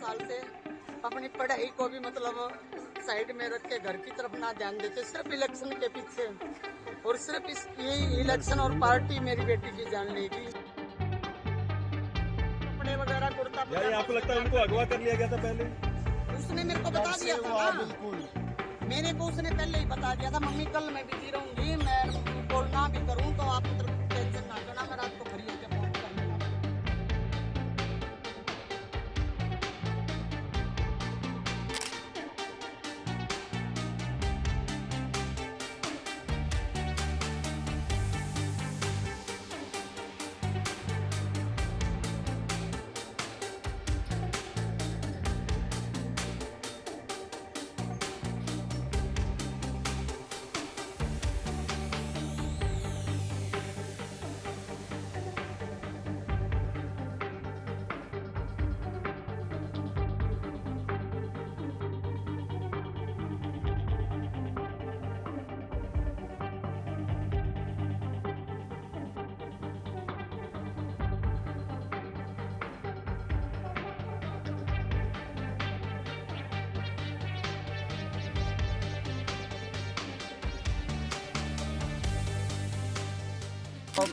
साल से अपनी पढ़ाई को भी मतलब साइड में रख के घर की तरफ ना ध्यान देते, सिर्फ इलेक्शन के पीछे और सिर्फ यही इलेक्शन और पार्टी मेरी बेटी की जान लेगी। कपड़े वगैरह कुर्ता यार आपको लगता है उनको अगवा कर लिया गया था पहले? उसने मेरे को बता दिया था ना, बिल्कुल मेरे को उसने पहले ही बता दिया था, मम्मी कल मैं बिजी रहूंगी, मैं बोलना भी करूँ तो आप मतलब टेंशन ना करना, मैं रात को फ्री होकर फोन कर लूंगा।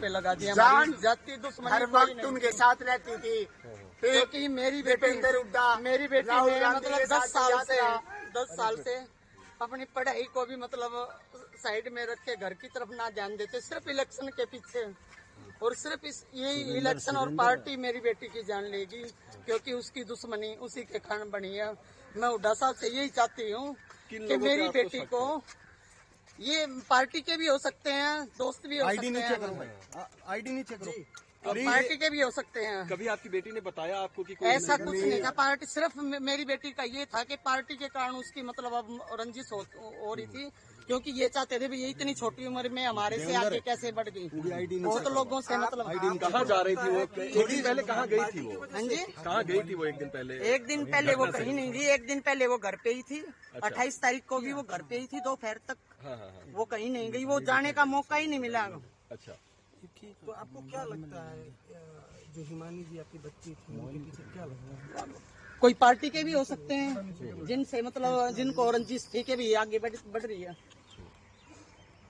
पे लगा दिया, जाती दुश्मनी हर वक्त उनके साथ रहती थी, क्योंकि मेरी बेटी ने मतलब 10 साल से अपनी पढ़ाई को भी मतलब साइड में रख के घर की तरफ ना ध्यान देते, सिर्फ इलेक्शन के पीछे और सिर्फ यही इलेक्शन और पार्टी मेरी बेटी की जान लेगी, क्योंकि उसकी दुश्मनी उसी के कारण बनी है। मैं हुड्डा साहब से यही चाहती हूँ कि मेरी बेटी को, ये पार्टी के भी हो सकते हैं, दोस्त भी हो सकते हैं, आईडी नीचे करो, पार्टी के भी हो सकते हैं। कभी आपकी बेटी ने बताया आपको कि कोई ऐसा कुछ नहीं था, पार्टी सिर्फ मेरी बेटी का ये था कि पार्टी के कारण उसकी मतलब अब रंजिश हो रही थी, क्योंकि ये चाहते थे भी ये इतनी छोटी उम्र में हमारे से आगे कैसे बढ़ गई, बहुत लोगों से मतलब। कहाँ जा रही थी वो? एक दिन पहले कहाँ गई थी वो? हाँ जी, कहाँ गई थी वो एक दिन पहले? एक दिन पहले वो कहीं नहीं गई, एक दिन पहले वो घर पे ही थी। 28 तारीख को भी वो घर पे ही थी, दोपहर तक। हाँ। वो कहीं नहीं गई, वो जाने का मौका ही नहीं मिला। अच्छा, तो आपको क्या लगता है जो हिमानी जी आपकी बच्ची थी उनके पीछे क्या लगता है? कोई पार्टी के भी हो सकते हैं, जिनसे मतलब जिनको रंजिश थी के भी आगे बढ़ रही है।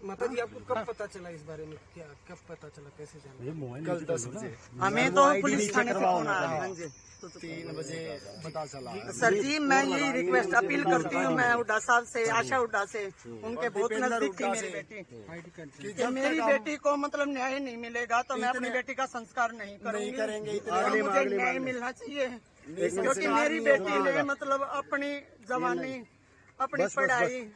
माता जी आपको कब पता चला इस बारे में, क्या कब पता चला, कैसे जाना? कल 10 बजे हमें तो पुलिस थाने से फोन आया। हाँ जी, 3 बजे पता चला। सर जी मैं यही रिक्वेस्ट अपील करती हूँ, मैं हुड्डा साहब से, आशा हुड्डा से, उनके बहुत नजदीक थी मेरी बेटी, कि मेरी बेटी को मतलब न्याय नहीं मिलेगा तो मैं अपनी बेटी का संस्कार नहीं करूँगी। मुझे न्याय मिलना चाहिए, क्योंकि मेरी बेटी ने मतलब अपनी जवानी, अपनी पढ़ाई,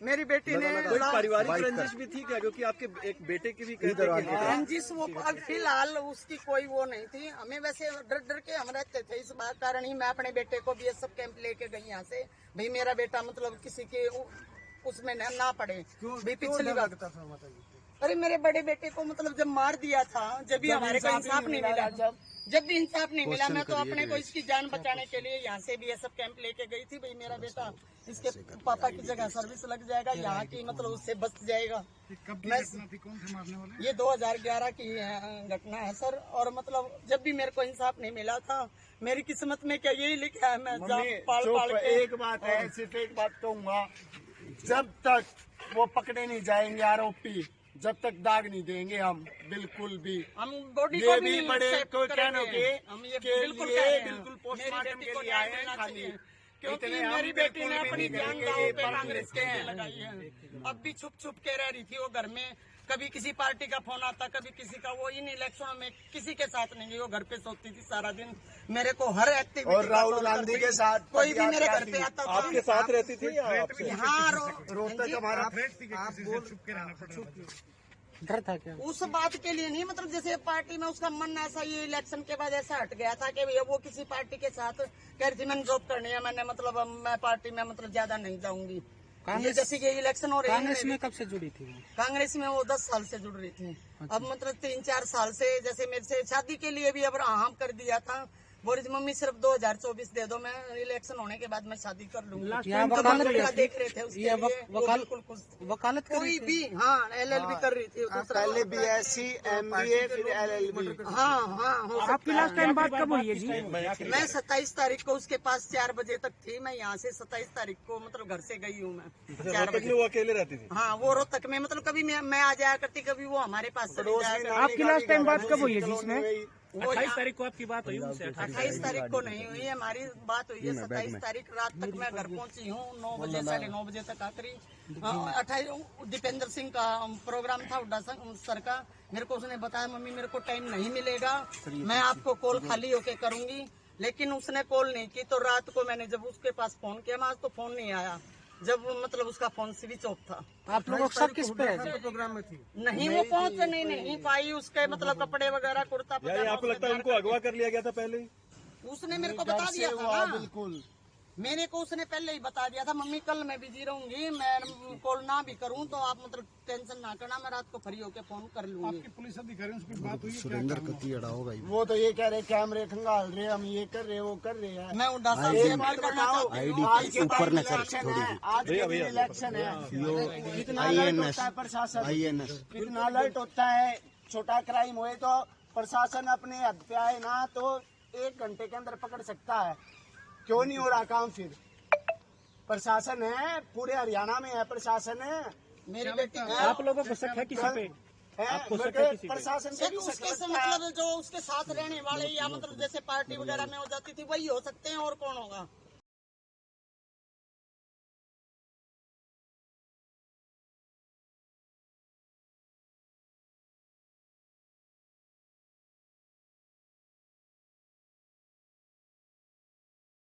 मेरी बेटी ने कोई पारिवारिक रंजिश भी थी क्या? क्योंकि आपके एक बेटे की भी रंजिश वो फिलहाल उसकी कोई वो नहीं थी। हमें वैसे डर के हम रहते थे, इस बात कारण ही मैं अपने बेटे को BSF कैंप लेके गई यहाँ से, भाई मेरा बेटा मतलब किसी के उसमें ना पड़े। भाई पिछली बात अरे मेरे बड़े बेटे को मतलब जब मार दिया था, जब भी हमारे को इंसाफ नहीं मिला, जब भी इंसाफ नहीं मिला, मैं तो अपने को इसकी जान बचाने के लिए यहाँ से BSF कैंप लेके गई थी। भाई मेरा बेटा इसके पापा की जगह सर्विस लग जाएगा, यहाँ की मतलब उससे बच जाएगा। ये 2011 की घटना है सर, और मतलब जब भी मेरे को इंसाफ नहीं मिला था, मेरी किस्मत में क्या यही लिखा है, मैं पाल के। एक बात है, सिर्फ एक बात कहूँगा, जब तक वो पकड़े नहीं जाएंगे आरोपी, जब तक दाग नहीं देंगे हम बिल्कुल भी, हम बॉडी ये को भी बड़े कोई कहने के बिल्कुल पोस्टमार्टम के लिए आए हैं खाली, क्योंकि मेरी बेटी ने अपनी जान दांव पे कांग्रेस के लिए लगाई है। अब भी छुप छुप के रह रही थी वो घर में, कभी किसी पार्टी का फोन आता, कभी किसी का, वो इन इलेक्शनों में किसी के साथ नहीं गई, वो घर पे सोती थी सारा दिन। मेरे को हर एक्टिविटी, और राहुल गांधी के साथ कोई भी मेरे घर पे आता था। आपके साथ रहती थी या आपसे? हाँ, रोहतक हमारा डर था क्या? उस बात के लिए नहीं, मतलब जैसे पार्टी में उसका मन ऐसा, ये इलेक्शन के बाद ऐसा हट गया था कि भैया वो किसी पार्टी के साथ कह रही थी मैंने जॉब करनी है, मैंने मतलब मैं पार्टी में मतलब ज्यादा नहीं जाऊंगी। ये जैसे कि इलेक्शन हो रही है, कांग्रेस में कब से जुड़ी थी वो? कांग्रेस में वो 10 साल से जुड़ रही थी। अब मतलब 3-4 साल से, जैसे मेरे से शादी के लिए भी अब हाँ कर दिया था, बोली थी मम्मी सिर्फ 2024 दे दो, मैं इलेक्शन होने के बाद मैं शादी कर लूंगी। यहाँ तो वकालत लड़का देख रहे थे उसके ये लिए, वो बिल्कुल खुश थी। वकालत कर कोई भी, हाँ LLB कर रही थी दूसरा। पहले BSc MBA फिर LLB। हाँ हाँ हो सकता आपकी लास्ट टाइम बात कब हुई है जी? मैं 27 तारीख को उसके पास 4 बजे तक थी। मैं यहाँ से 27 तारीख को मतलब घर से गई हूँ मैं 4 बजे। वो अकेले रहती थी? हाँ वो रोहतक में, मतलब कभी मैं आ जाया करती, कभी वो हमारे पास चली जाया करती। आपकी लास्ट टाइम बात कब हुई है जी इसमें? वो 28 तारीख को आपकी बात हुई उनसे? 28 तारीख को नहीं हुई, हमारी बात हुई है 27 तारीख रात तक मैं घर पहुंची हूँ 9 बजे 9:30 बजे तक आखिरी। 28 दीपेंद्र सिंह का प्रोग्राम था हुड्डा सर का। मेरे को उसने बताया मम्मी मेरे को टाइम नहीं मिलेगा, मैं आपको कॉल खाली होके करूंगी, लेकिन उसने कॉल नहीं की। तो रात को मैंने जब उसके पास फोन किया, आज तो फोन नहीं आया, जब मतलब उसका फोन स्विच ऑफ था। आप लोगों को शक किस पे है? प्रोग्राम में थी नहीं वो पहुंच नहीं पाई, उसके मतलब कपड़े वगैरह कुर्ता पजामा आपको लगता है उनको अगवा कर लिया गया था पहले ही? उसने मेरे को बता दिया था ना, बिल्कुल मेरे को उसने पहले ही बता दिया था मम्मी कल मैं बिजी रहूंगी, मैं कॉल ना भी करूं तो आप मतलब टेंशन ना करना, मैं रात को फ्री होके फोन कर लूंगी। पुलिस अधिकारियों से बात हुई? सुरेंद्र कति अड़ा होगा वो तो ये कह रहे कैमरे खंगाल रहे, हम ये कर रहे वो कर रहे हैं। मैं उड्डा साहब से बात करना चाहती हूँ। आज के ऊपर न कर, इलेक्शन थोड़ी है, आज के दिन इलेक्शन है, कितना अलर्ट होता है प्रशासन, INS कितना अलर्ट होता है। छोटा क्राइम हुए तो प्रशासन अपने हद पे आए ना तो 1 घंटे के अंदर पकड़ सकता है। क्यों नहीं हो रहा काम? फिर प्रशासन है, पूरे हरियाणा में है प्रशासन है। मेरी बेटी आप लोगों को शक है किसी पे? आपको शक है किसी पे? प्रशासन से सिर्फ भी उसके शक से लगता है। मतलब जो उसके साथ रहने वाले या मतलब जैसे पार्टी वगैरह में हो जाती थी वही हो सकते हैं, और कौन होगा?